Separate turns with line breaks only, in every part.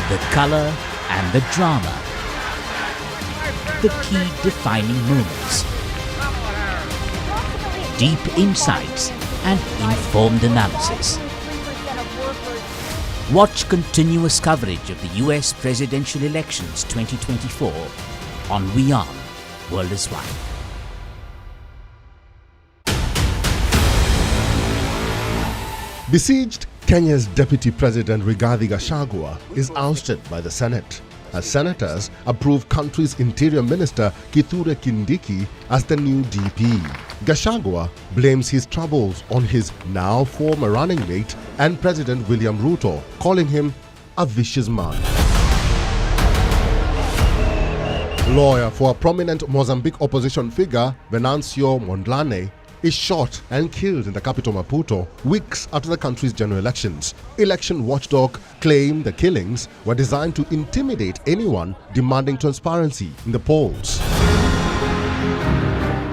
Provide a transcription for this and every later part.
the color and the drama, the key defining moments, deep insights and informed analysis. Watch continuous coverage of the US presidential elections 2024 on WION World is One.
Besieged Kenya's Deputy President Rigathi Gachagua is ousted by the Senate as senators approve country's Interior Minister Kithure Kindiki as the new DP. Gachagua blames his troubles on his now former running mate and President William Ruto, calling him a vicious man. Lawyer for a prominent Mozambique opposition figure, Venancio Mondlane, is shot and killed in the capital Maputo weeks after the country's general elections. Election watchdog claimed the killings were designed to intimidate anyone demanding transparency in the polls.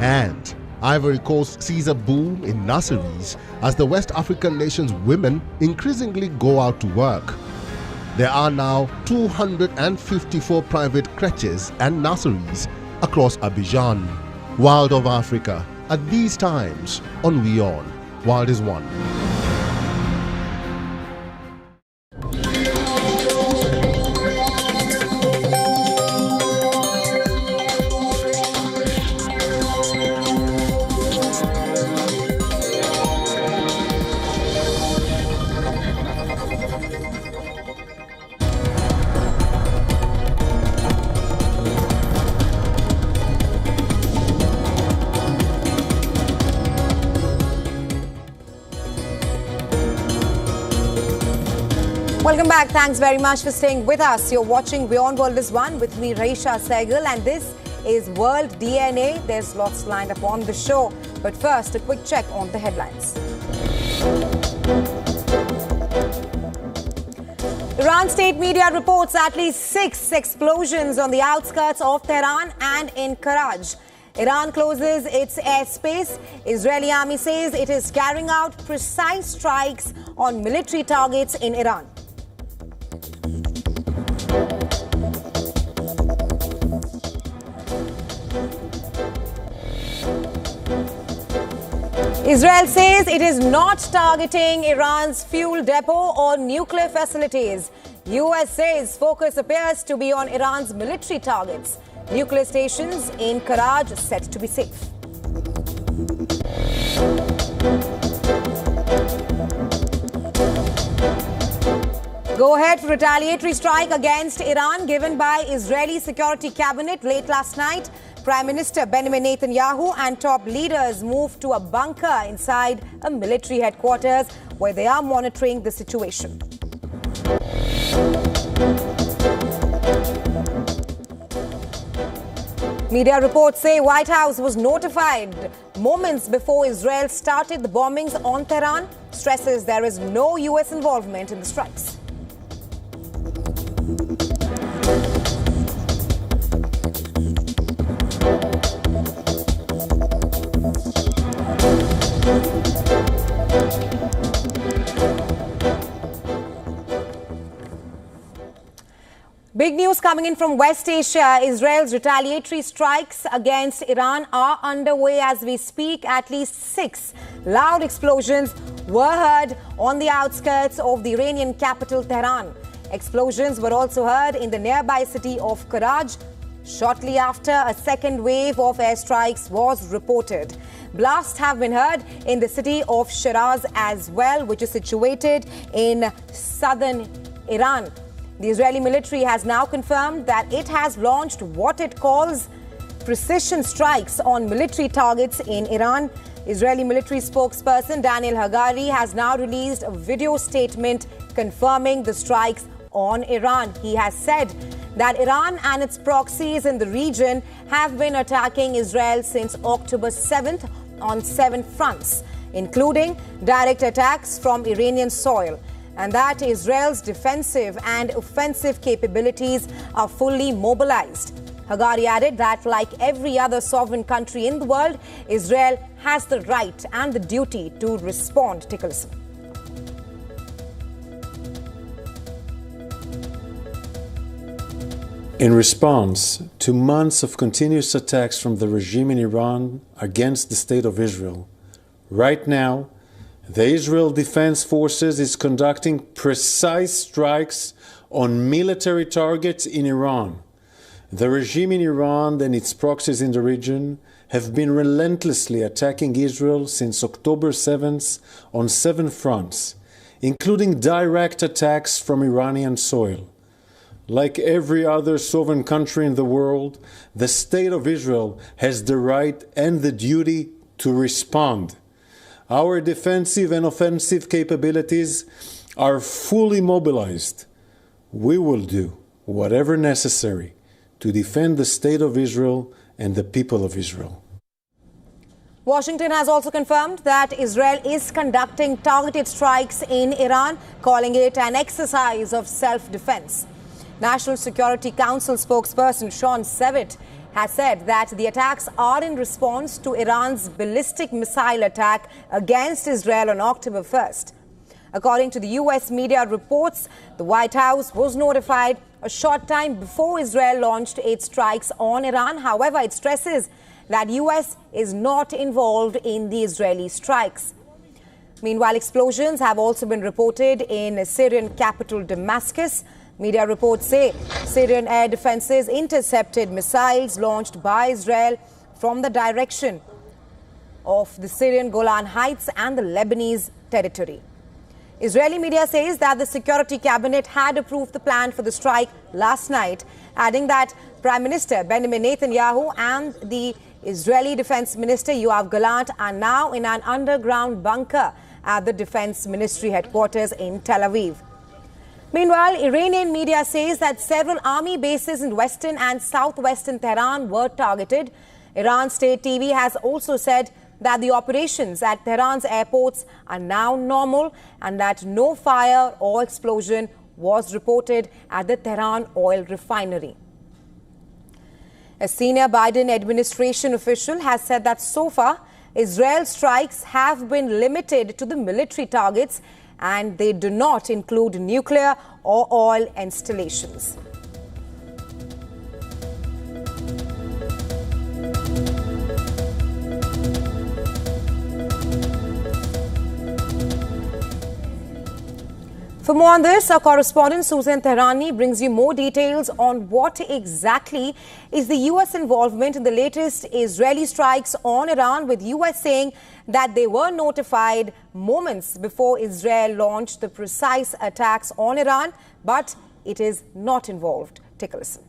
And Ivory Coast sees a boom in nurseries as the West African nation's women increasingly go out to work. There are now 254 private creches and nurseries across Abidjan. World of Africa at these times on WION World is One.
Welcome back. Thanks very much for staying with us. You're watching WION World is One with me, Raisha Sehgal, and this is World DNA. There's lots lined up on the show. But first, a quick check on the headlines. Iran state media reports at least 6 explosions on the outskirts of Tehran and in Karaj. Iran closes its airspace. Israeli army says it is carrying out precise strikes on military targets in Iran. Israel says it is not targeting Iran's fuel depot or nuclear facilities. US says focus appears to be on Iran's military targets. Nuclear stations in Karaj said to be safe. Go ahead for retaliatory strike against Iran given by Israeli Security Cabinet late last night. Prime Minister Benjamin Netanyahu and top leaders moved to a bunker inside a military headquarters where they are monitoring the situation. Media reports say White House was notified moments before Israel started the bombings on Tehran, stresses there is no US involvement in the strikes. Big news coming in from West Asia. Israel's retaliatory strikes against Iran are underway as we speak. At least 6 loud explosions were heard on the outskirts of the Iranian capital, Tehran. Explosions were also heard in the nearby city of Karaj shortly after a second wave of airstrikes was reported. Blasts have been heard in the city of Shiraz as well, which is situated in southern Iran. The Israeli military has now confirmed that it has launched what it calls precision strikes on military targets in Iran. Israeli military spokesperson Daniel Hagari has now released a video statement confirming the strikes on Iran. He has said that Iran and its proxies in the region have been attacking Israel since October 7th on 7 fronts, including direct attacks from Iranian soil, and that Israel's defensive and offensive capabilities are fully mobilized. Hagari added that, like every other sovereign country in the world, Israel has the right and the duty to respond. Take a listen.
In response to months of continuous attacks from the regime in Iran against the State of Israel, right now, the Israel Defense Forces is conducting precise strikes on military targets in Iran. The regime in Iran and its proxies in the region have been relentlessly attacking Israel since October 7th on 7 fronts, including direct attacks from Iranian soil. Like every other sovereign country in the world, the State of Israel has the right and the duty to respond. Our defensive and offensive capabilities are fully mobilized. We will do whatever necessary to defend the State of Israel and the people of Israel.
Washington has also confirmed that Israel is conducting targeted strikes in Iran, calling it an exercise of self-defense. National Security Council spokesperson Sean Sevitt has said that the attacks are in response to Iran's ballistic missile attack against Israel on October 1st. According to the U.S. media reports, the White House was notified a short time before Israel launched its strikes on Iran. However, it stresses that U.S. is not involved in the Israeli strikes. Meanwhile, explosions have also been reported in Syrian capital Damascus. Media reports say Syrian air defenses intercepted missiles launched by Israel from the direction of the Syrian Golan Heights and the Lebanese territory. Israeli media says that the Security Cabinet had approved the plan for the strike last night, adding that Prime Minister Benjamin Netanyahu and the Israeli Defense Minister Yoav Gallant are now in an underground bunker at the Defense Ministry headquarters in Tel Aviv. Meanwhile, Iranian media says that several army bases in western and southwestern Tehran were targeted. Iran State TV has also said that the operations at Tehran's airports are now normal and that no fire or explosion was reported at the Tehran oil refinery. A senior Biden administration official has said that so far, Israel's strikes have been limited to the military targets and they do not include nuclear or oil installations. For more on this, our correspondent Susan Tehrani brings you more details on what exactly is the U.S. involvement in the latest Israeli strikes on Iran, with U.S. saying that they were notified moments before Israel launched the precise attacks on Iran, but it is not involved. Take a listen.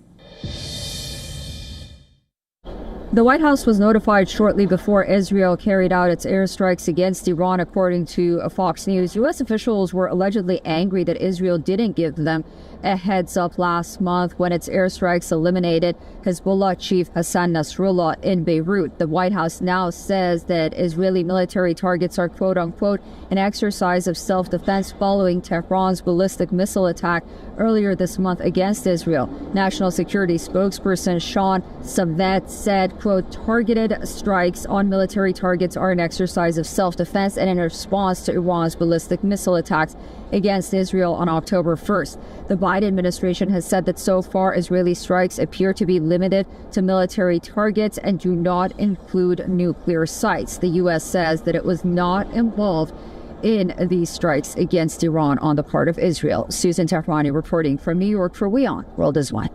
The White House was notified shortly before Israel carried out its airstrikes against Iran, according to Fox News. U.S. officials were allegedly angry that Israel didn't give them a heads up last month when its airstrikes eliminated Hezbollah chief Hassan Nasrallah in Beirut. The White House now says that Israeli military targets are quote unquote an exercise of self-defense following Tehran's ballistic missile attack earlier this month against Israel. National Security spokesperson Sean Sevitt said, quote, targeted strikes on military targets are an exercise of self-defense and in response to Iran's ballistic missile attacks against Israel on October 1st. The Biden administration has said that so far Israeli strikes appear to be limited to military targets and do not include nuclear sites. The U.S. says that it was not involved in these strikes against Iran on the part of Israel. Susan Tehrani reporting from New York for WION World is One.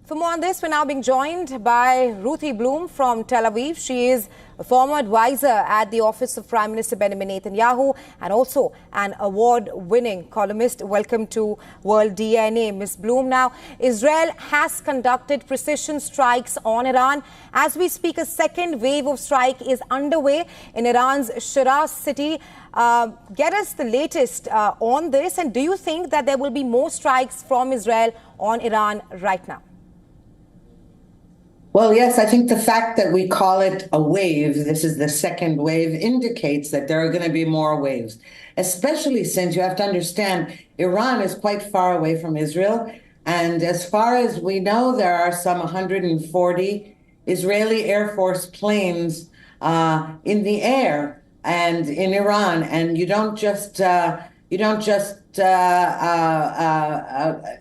For more on this, we're now being joined by Ruthie Bloom from Tel Aviv. She is a former advisor at the Office of Prime Minister Benjamin Netanyahu and also an award-winning columnist. Welcome to World DNA, Ms. Bloom. Now, Israel has conducted precision strikes on Iran. As we speak, a second wave of strike is underway in Iran's Shiraz city. Get us the latest on this. And do you think that there will be more strikes from Israel on Iran right now?
Well, yes, I think the fact that we call it a wave, this is the second wave, indicates that there are going to be more waves, especially since you have to understand Iran is quite far away from Israel. And as far as we know, there are some 140 Israeli Air Force planes in the air and in Iran. And you don't just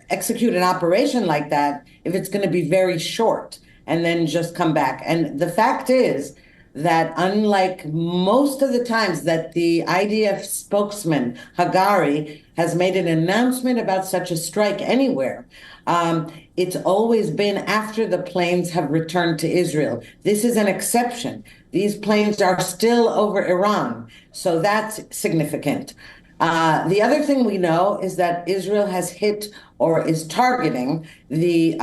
execute an operation like that if it's going to be very short and then just come back. And the fact is that unlike most of the times that the IDF spokesman, Hagari, has made an announcement about such a strike anywhere, it's always been after the planes have returned to Israel. This is an exception. These planes are still over Iran, so that's significant. The other thing we know is that Israel has hit or is targeting the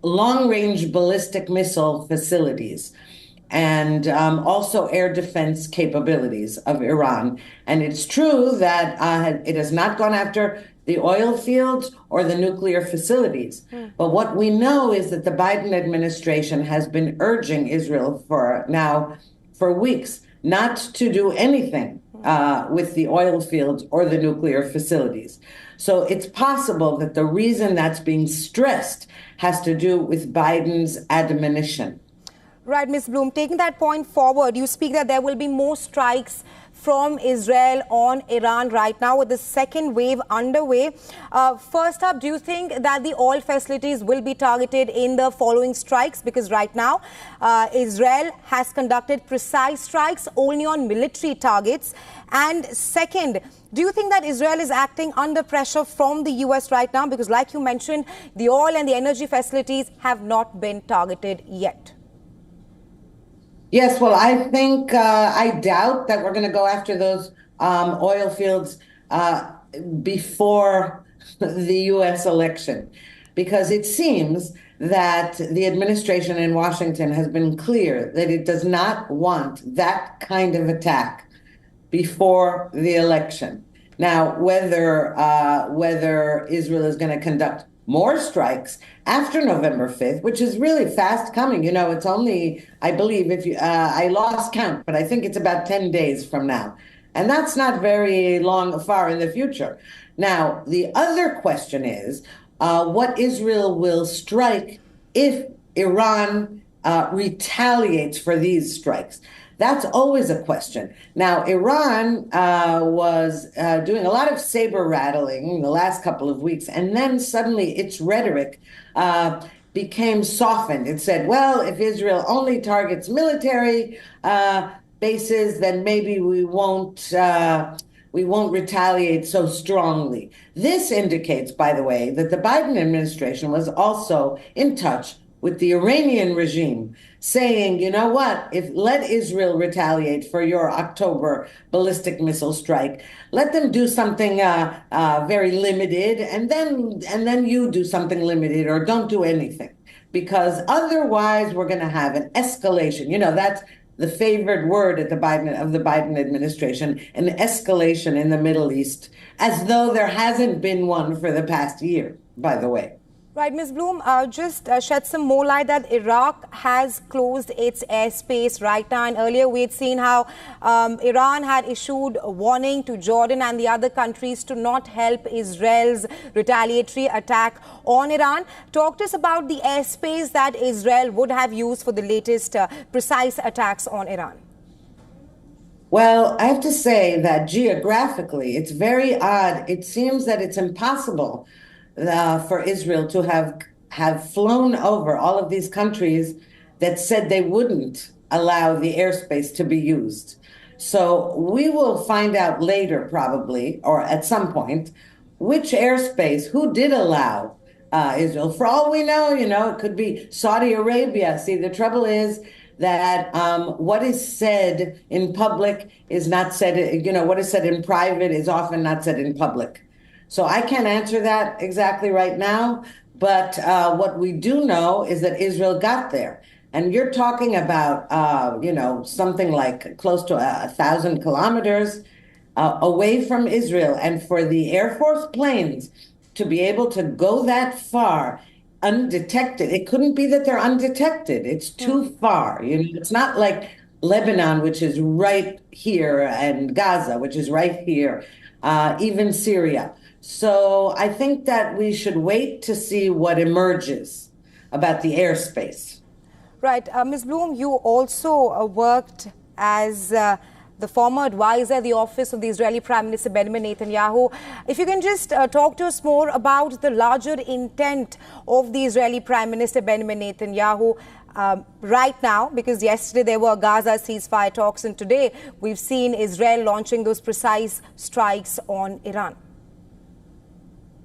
long-range ballistic missile facilities and also air defense capabilities of Iran. And it's true that it has not gone after the oil fields or the nuclear facilities. But what we know is that the Biden administration has been urging Israel for weeks not to do anything with the oil fields or the nuclear facilities. So it's possible that the reason that's being stressed has to do with Biden's admonition.
Right, Ms. Bloom, taking that point forward, you speak that there will be more strikes from Israel on Iran right now with the second wave underway. First up, do you think that the oil facilities will be targeted in the following strikes? Because right now, Israel has conducted precise strikes only on military targets. And second, do you think that Israel is acting under pressure from the U.S. right now? Because like you mentioned, the oil and the energy facilities have not been targeted yet.
Yes, well, I think I doubt that we're going to go after those oil fields before the U.S. election, because it seems that the administration in Washington has been clear that it does not want that kind of attack before the election. Now, whether Israel is going to conduct more strikes after November 5th, which is really fast coming. You know, it's only, I believe, I lost count, but I think it's about 10 days from now. And that's not very far in the future. Now, the other question is what Israel will strike if Iran retaliates for these strikes. That's always a question. Now, Iran was doing a lot of saber rattling in the last couple of weeks, and then suddenly its rhetoric became softened. It said, well, if Israel only targets military bases, then maybe we won't retaliate so strongly. This indicates, by the way, that the Biden administration was also in touch with the Iranian regime, saying, you know what, let Israel retaliate for your October ballistic missile strike. Let them do something very limited, and then you do something limited, or don't do anything, because otherwise we're going to have an escalation. You know, that's the favorite word of the Biden administration, an escalation in the Middle East, as though there hasn't been one for the past year, by the way.
Right, Ms. Bloom, just shed some more light that Iraq has closed its airspace right now. And earlier we had seen how Iran had issued a warning to Jordan and the other countries to not help Israel's retaliatory attack on Iran. Talk to us about the airspace that Israel would have used for the latest precise attacks on Iran.
Well, I have to say that geographically, it's very odd. It seems that it's impossible for Israel to have flown over all of these countries that said they wouldn't allow the airspace to be used. So we will find out later, probably, or at some point, which airspace, who did allow Israel. For all we know, it could be Saudi Arabia. See, the trouble is that what is said in public is not said, what is said in private is often not said in public. So I can't answer that exactly right now, but what we do know is that Israel got there. And you're talking about, something like close to 1,000 kilometers away from Israel. And for the Air Force planes to be able to go that far undetected, it couldn't be that they're undetected. It's too far. It's not like Lebanon, which is right here, and Gaza, which is right here, even Syria. So I think that we should wait to see what emerges about the airspace.
Right. Ms. Bloom, you also worked as the former advisor at the office of the Israeli Prime Minister Benjamin Netanyahu. If you can just talk to us more about the larger intent of the Israeli Prime Minister Benjamin Netanyahu right now, because yesterday there were Gaza ceasefire talks and today we've seen Israel launching those precise strikes on Iran.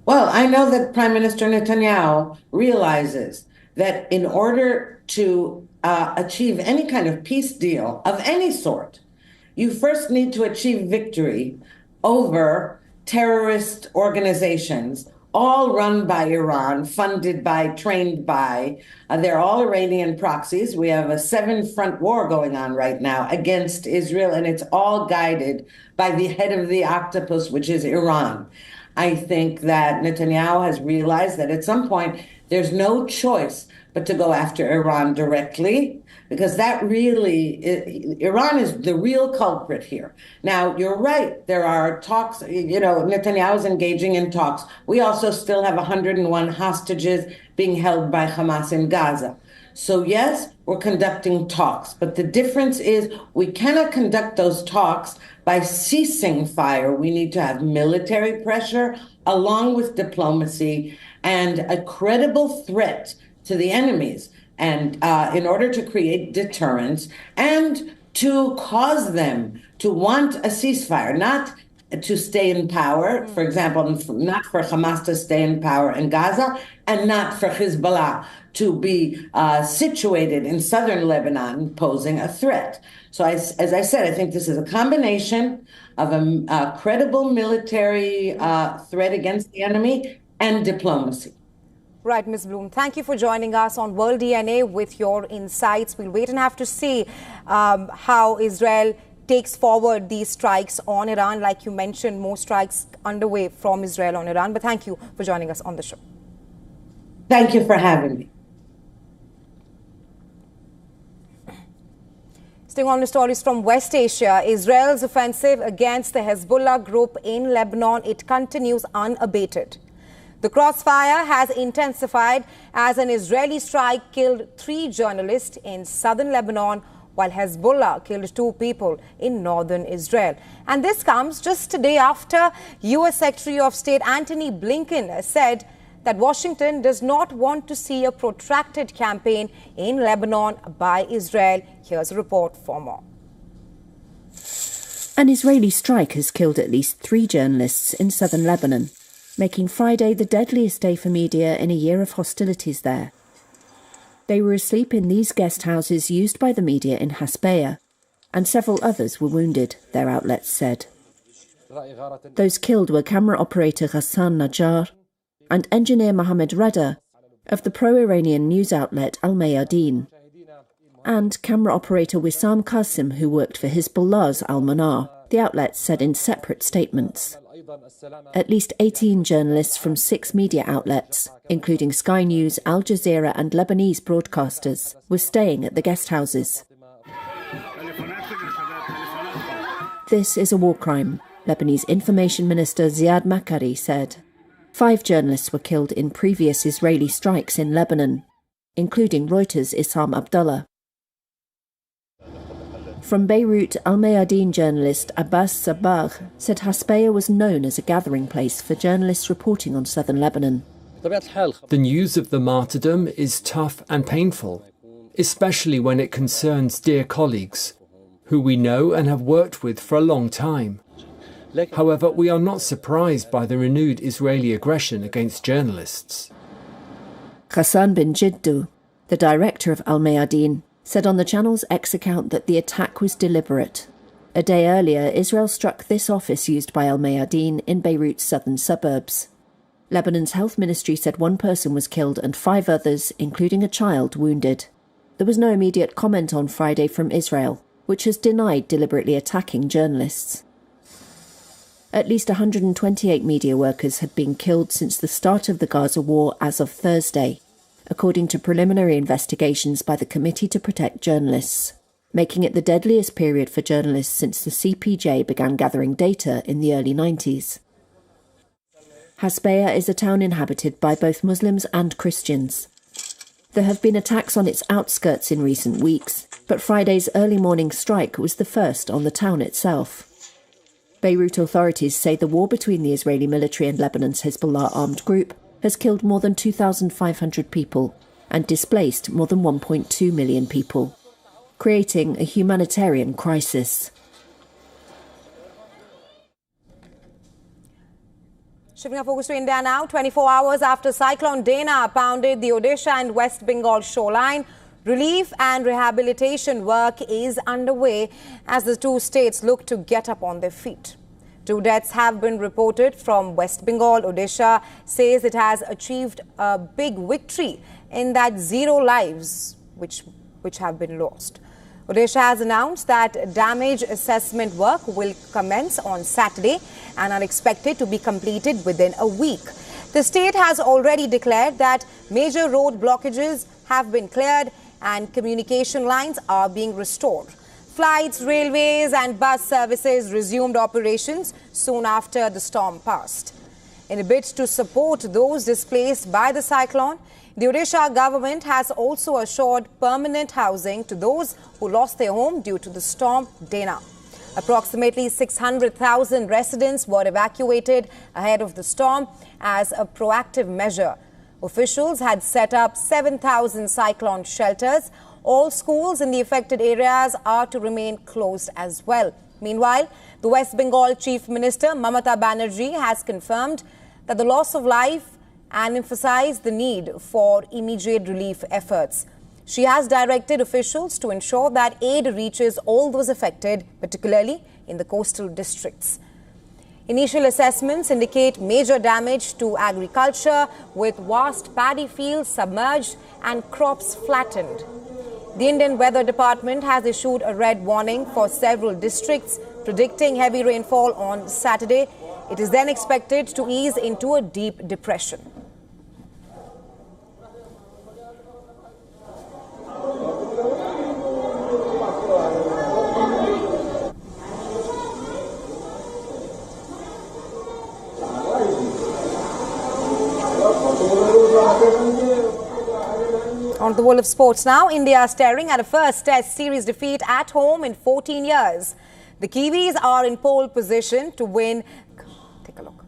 Well, I know that Prime Minister Netanyahu realizes that in order to achieve any kind of peace deal of any sort, you first need to achieve victory over terrorist organizations, all run by Iran, funded by, trained by. They're all Iranian proxies. We have a 7-front war going on right now against Israel, and it's all guided by the head of the octopus, which is Iran. I think that Netanyahu has realized that at some point there's no choice but to go after Iran directly, because that really, Iran is the real culprit here. Now, you're right, there are talks, Netanyahu's engaging in talks. We also still have 101 hostages being held by Hamas in Gaza. So yes, we're conducting talks, but the difference is we cannot conduct those talks by ceasing fire. We need to have military pressure along with diplomacy and a credible threat to the enemies, and in order to create deterrence and to cause them to want a ceasefire, not to stay in power, for example, not for Hamas to stay in power in Gaza, and not for Hezbollah to be situated in southern Lebanon, posing a threat. So as I said, I think this is a combination of a credible military threat against the enemy and diplomacy.
Right, Ms. Bloom, thank you for joining us on World DNA with your insights. We'll wait and have to see how Israel takes forward these strikes on Iran. Like you mentioned, more strikes underway from Israel on Iran. But thank you for joining us on the show.
Thank you for having me.
Staying on the stories from West Asia, Israel's offensive against the Hezbollah group in Lebanon, it continues unabated. The crossfire has intensified as an Israeli strike killed 3 journalists in southern Lebanon, while Hezbollah killed 2 people in northern Israel. And this comes just a day after U.S. Secretary of State Antony Blinken said that Washington does not want to see a protracted campaign in Lebanon by Israel. Here's a report for more.
An Israeli strike has killed at least 3 journalists in southern Lebanon, making Friday the deadliest day for media in a year of hostilities there. They were asleep in these guest houses used by the media in Hasbea, and several others were wounded, their outlets said. Those killed were camera operator Ghassan Najjar and engineer Mohammed Rada of the pro-Iranian news outlet Al-Mayadeen, and camera operator Wissam Qasim, who worked for Hezbollah's Al-Manar, the outlet said in separate statements. At least 18 journalists from 6 media outlets, including Sky News, Al Jazeera and Lebanese broadcasters, were staying at the guest houses. This is a war crime, Lebanese Information Minister Ziad Makari said. 5 journalists were killed in previous Israeli strikes in Lebanon, including Reuters' Issam Abdullah. From Beirut, Al-Mayadeen journalist Abbas Sabagh said Hasbea was known as a gathering place for journalists reporting on southern Lebanon.
The news of the martyrdom is tough and painful, especially when it concerns dear colleagues, who we know and have worked with for a long time. However, we are not surprised by the renewed Israeli aggression against journalists.
Ghassan bin Jiddu, the director of Al-Mayadeen, said on the channel's X account that the attack was deliberate. A day earlier, Israel struck this office used by Al-Mayadeen in Beirut's southern suburbs. Lebanon's health ministry said 1 person was killed and 5 others, including a child, wounded. There was no immediate comment on Friday from Israel, which has denied deliberately attacking journalists. At least 128 media workers had been killed since the start of the Gaza war as of Thursday, according to preliminary investigations by the Committee to Protect Journalists, making it the deadliest period for journalists since the CPJ began gathering data in the early 90s. Hasbea is a town inhabited by both Muslims and Christians. There have been attacks on its outskirts in recent weeks, but Friday's early morning strike was the first on the town itself. Beirut authorities say the war between the Israeli military and Lebanon's Hezbollah armed group has killed more than 2,500 people and displaced more than 1.2 million people, creating a humanitarian crisis.
Shifting our focus to India now, 24 hours after Cyclone Dana pounded the Odisha and West Bengal shoreline, relief and rehabilitation work is underway as the two states look to get up on their feet. 2 deaths have been reported from West Bengal. Odisha says it has achieved a big victory in that 0 lives which have been lost. Odisha has announced that damage assessment work will commence on Saturday and are expected to be completed within a week. The state has already declared that major road blockages have been cleared and communication lines are being restored. Flights, railways and bus services resumed operations soon after the storm passed. In a bid to support those displaced by the cyclone, the Odisha government has also assured permanent housing to those who lost their home due to the storm Dana. Approximately 600,000 residents were evacuated ahead of the storm as a proactive measure. Officials had set up 7,000 cyclone shelters. All schools in the affected areas are to remain closed as well. Meanwhile, the West Bengal Chief Minister Mamata Banerjee has confirmed that the loss of life and emphasized the need for immediate relief efforts. She has directed officials to ensure that aid reaches all those affected, particularly in the coastal districts. Initial assessments indicate major damage to agriculture, with vast paddy fields submerged and crops flattened. The Indian Weather Department has issued a red warning for several districts, predicting heavy rainfall on Saturday. It is then expected to ease into a deep depression. On the world of sports now, India staring at a first Test series defeat at home in 14 years. The Kiwis are in pole position to win. Take a look.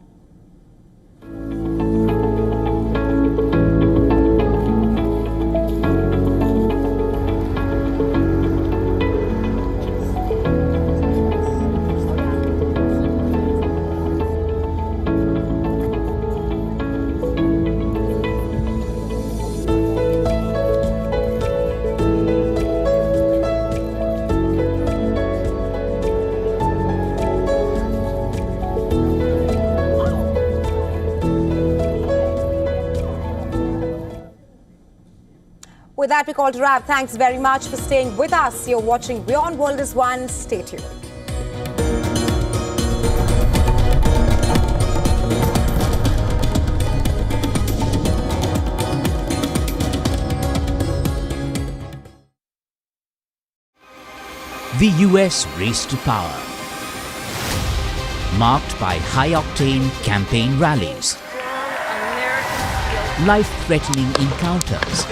With that, we call to wrap. Thanks very much for staying with us. You're watching WION World is One. Stay tuned.
The US race to power, marked by high-octane campaign rallies, life-threatening encounters,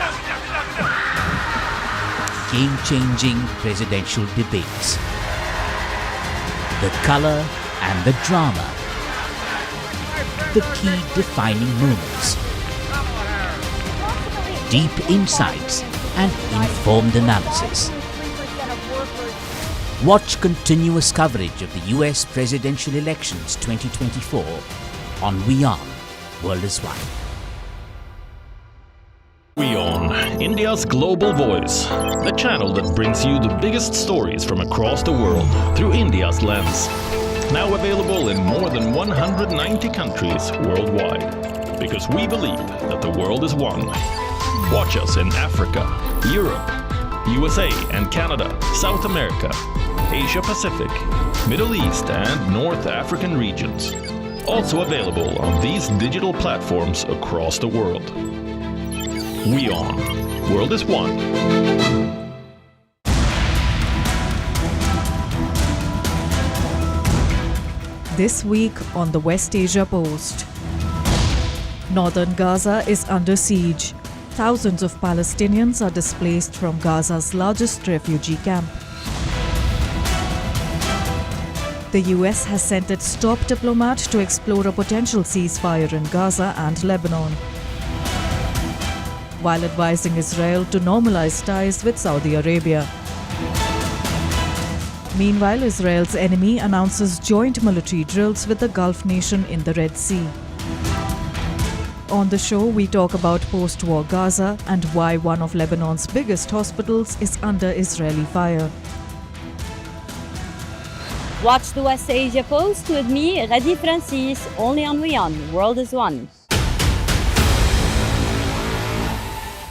game-changing presidential debates, the color and the drama, the key defining moments, deep insights and informed analysis. Watch continuous coverage of the US presidential elections 2024 on WION World is One.
WION, India's global voice, the channel that brings you the biggest stories from across the world through India's lens. Now available in more than 190 countries worldwide, because we believe that the world is one. Watch us in Africa, Europe, USA and Canada, South America, Asia Pacific, Middle East and North African regions. Also available on these digital platforms across the world. WION, World is One.
This week on the West Asia Post. Northern Gaza is under siege. Thousands of Palestinians are displaced from Gaza's largest refugee camp. The US has sent its top diplomat to explore a potential ceasefire in Gaza and Lebanon, while advising Israel to normalize ties with Saudi Arabia. Meanwhile, Israel's enemy announces joint military drills with the Gulf nation in the Red Sea. On the show, we talk about post-war Gaza and why one of Lebanon's biggest hospitals is under Israeli fire.
Watch the West Asia Post with me, Radi Francis, only on WION The World is One.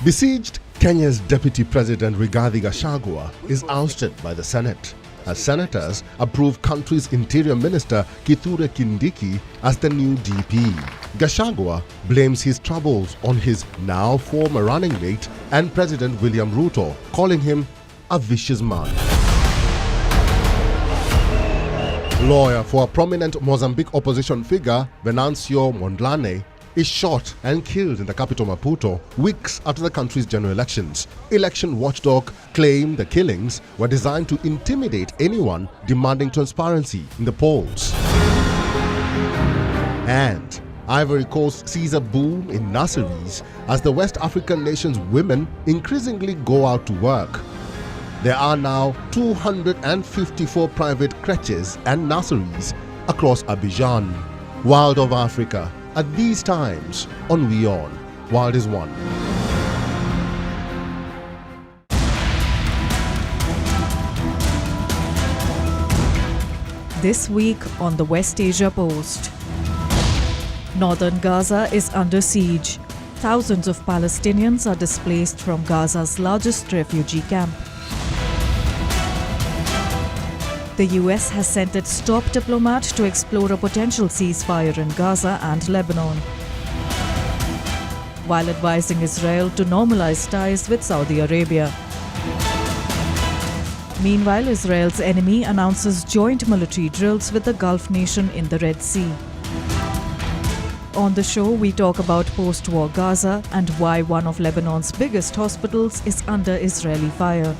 Besieged Kenya's Deputy President Rigathi Gachagua is ousted by the Senate, as senators approve country's Interior Minister Kithure Kindiki as the new DP. Gachagua blames his troubles on his now former running mate and President William Ruto, calling him a vicious man. Lawyer for a prominent Mozambique opposition figure, Venancio Mondlane, is shot and killed in the capital Maputo weeks after the country's general elections. Election watchdog claimed the killings were designed to intimidate anyone demanding transparency in the polls. And Ivory Coast sees a boom in nurseries as the West African nation's women increasingly go out to work. There are now 254 private creches and nurseries across Abidjan. World of Africa at these times on WION, World is One.
This week on the West Asia Post. Northern Gaza is under siege. Thousands of Palestinians are displaced from Gaza's largest refugee camp. The US has sent its top diplomat to explore a potential ceasefire in Gaza and Lebanon, while advising Israel to normalize ties with Saudi Arabia. Meanwhile, Israel's enemy announces joint military drills with the Gulf nation in the Red Sea. On the show, we talk about post-war Gaza and why one of Lebanon's biggest hospitals is under Israeli fire.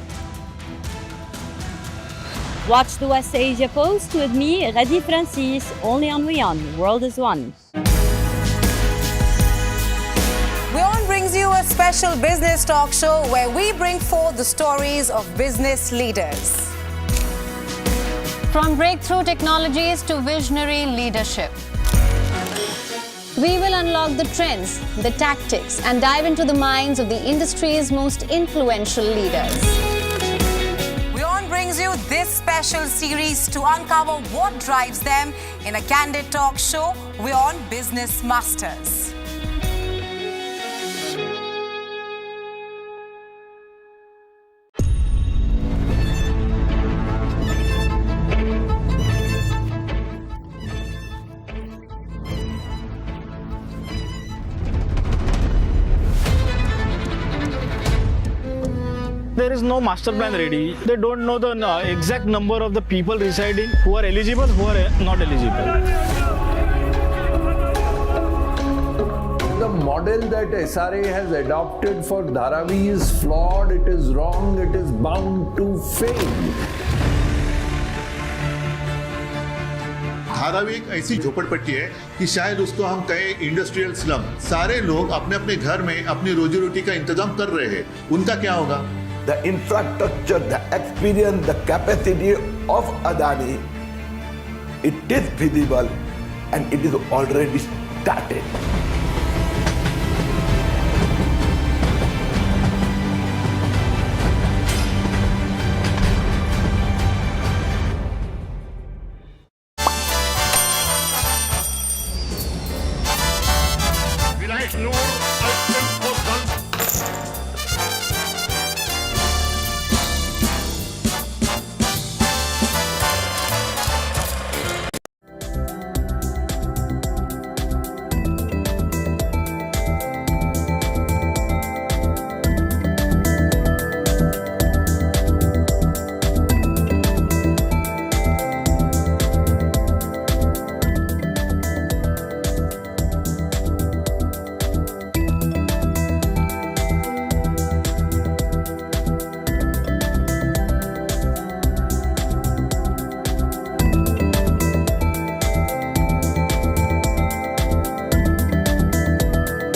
Watch the West Asia Post with me, Radi Francis, only on WION The World is One.
WION brings you a special business talk show where we bring forth the stories of business leaders.
From breakthrough technologies to visionary leadership, we will unlock the trends, the tactics, and dive into the minds of the industry's most influential leaders.
WION brings you this special series to uncover what drives them in a candid talk show, WION Business Masters.
There is no master plan ready. They don't know the exact number of the people residing who are eligible, who are not eligible.
The model that SRA has adopted for Dharavi is flawed, it is wrong, it is bound to fail.
Dharavi एक ऐसी झोपड़पट्टी है कि शायद उसको हम कहें industrial slum. सारे लोग अपने अपने घर में अपनी रोजी रोटी का इंतजाम कर रहे हैं, उनका क्या होगा?
The infrastructure, the experience, the capacity of Adani, it is feasible and it is already started.
Noor